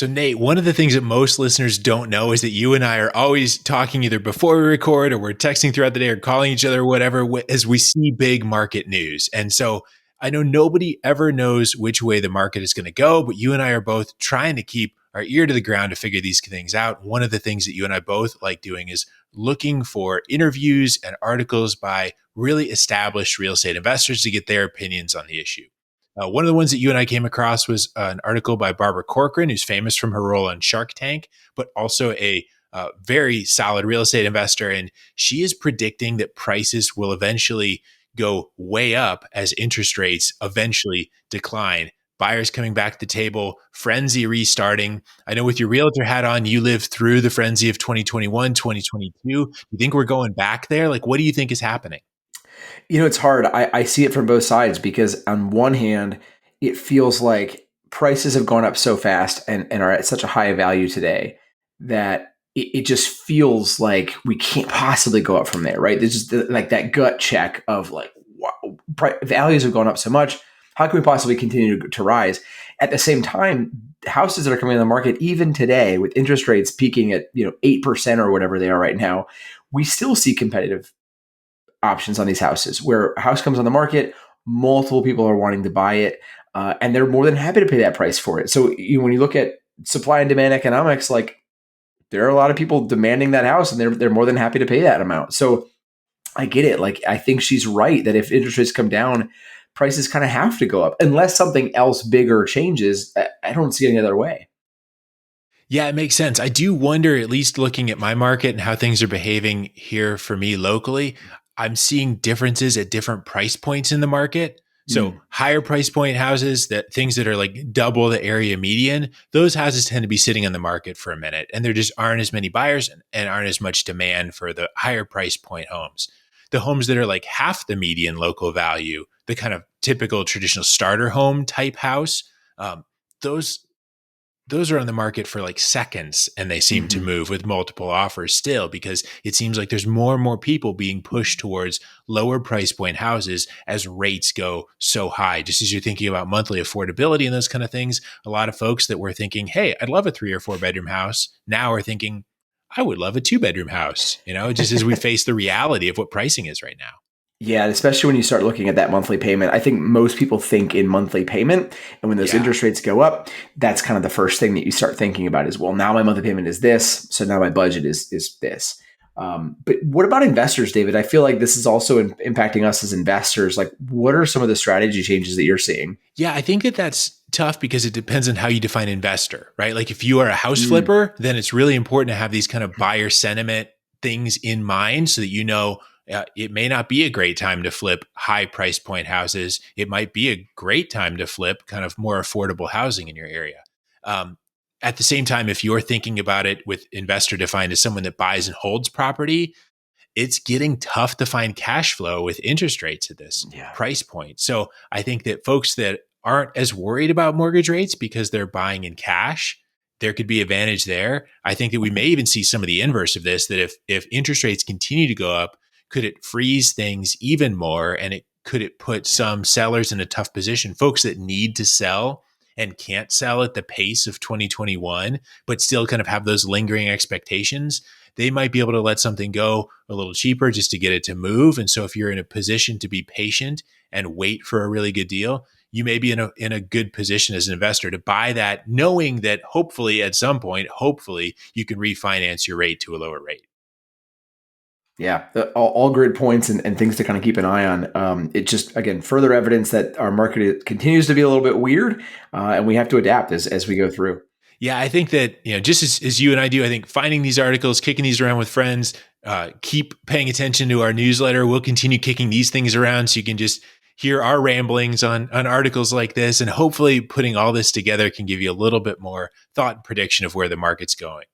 So Nate, one of the things that most listeners don't know is that you and I are always talking either before we record or we're texting throughout the day or calling each other or whatever as we see big market news. And so I know nobody ever knows which way the market is going to go, but you and I are both trying to keep our ear to the ground to figure these things out. One of the things that you and I both like doing is looking for interviews and articles by really established real estate investors to get their opinions on the issue. One of the ones that you and I came across was an article by Barbara Corcoran, who's famous from her role on Shark Tank, but also a very solid real estate investor. And she is predicting that prices will eventually go way up as interest rates eventually decline. Buyers coming back to the table, frenzy restarting. I know with your realtor hat on, you lived through the frenzy of 2021, 2022. You think we're going back there? Like, what do you think is happening? It's hard. I see it from both sides because on one hand, it feels like prices have gone up so fast and are at such a high value today that it just feels like we can't possibly go up from there, right? There's just like that gut check of like, wow, values have gone up so much. How can we possibly continue to rise? At the same time, houses that are coming on the market, even today, with interest rates peaking at 8% or whatever they are right now, we still see competitive options on these houses where a house comes on the market, multiple people are wanting to buy it, and they're more than happy to pay that price for it. So when you look at supply and demand economics, like there are a lot of people demanding that house and they're more than happy to pay that amount. So I get it. Like I think she's right that if interest rates come down, prices kind of have to go up unless something else bigger changes. I don't see any other way. Yeah, it makes sense. I do wonder, at least looking at my market and how things are behaving here for me locally, I'm seeing differences at different price points in the market. So higher price point houses, that things that are like double the area median, those houses tend to be sitting on the market for a minute and there just aren't as many buyers and aren't as much demand for the higher price point homes. The homes that are like half the median local value, the kind of typical traditional starter home type house, those are on the market for like seconds and they seem to move with multiple offers still because it seems like there's more and more people being pushed towards lower price point houses as rates go so high. Just as you're thinking about monthly affordability and those kind of things, a lot of folks that were thinking, hey, I'd love a 3 or 4 bedroom house now are thinking, I would love a 2 bedroom house, just as we face the reality of what pricing is right now. Yeah, especially when you start looking at that monthly payment. I think most people think in monthly payment. And when those interest rates go up, that's kind of the first thing that you start thinking about is, well, now my monthly payment is this. So now my budget is this. But what about investors, David? I feel like this is also impacting us as investors. Like, what are some of the strategy changes that you're seeing? Yeah, I think that that's tough because it depends on how you define investor, right? Like if you are a house flipper, then it's really important to have these kind of buyer sentiment things in mind so that it may not be a great time to flip high price point houses. It might be a great time to flip kind of more affordable housing in your area. At the same time, if you're thinking about it with investor defined as someone that buys and holds property, it's getting tough to find cash flow with interest rates at this price point. So I think that folks that aren't as worried about mortgage rates because they're buying in cash, there could be advantage there. I think that we may even see some of the inverse of this, that if interest rates continue to go up, could it freeze things even more? And could it put some sellers in a tough position, folks that need to sell and can't sell at the pace of 2021, but still kind of have those lingering expectations? They might be able to let something go a little cheaper just to get it to move. And so if you're in a position to be patient and wait for a really good deal, you may be in a good position as an investor to buy that, knowing that hopefully at some point, you can refinance your rate to a lower rate. Yeah, all great points and things to kind of keep an eye on. It just, again, further evidence that our market continues to be a little bit weird and we have to adapt as we go through. Yeah, I think that, just as you and I do, I think finding these articles, kicking these around with friends, keep paying attention to our newsletter. We'll continue kicking these things around so you can just hear our ramblings on articles like this. And hopefully putting all this together can give you a little bit more thought and prediction of where the market's going.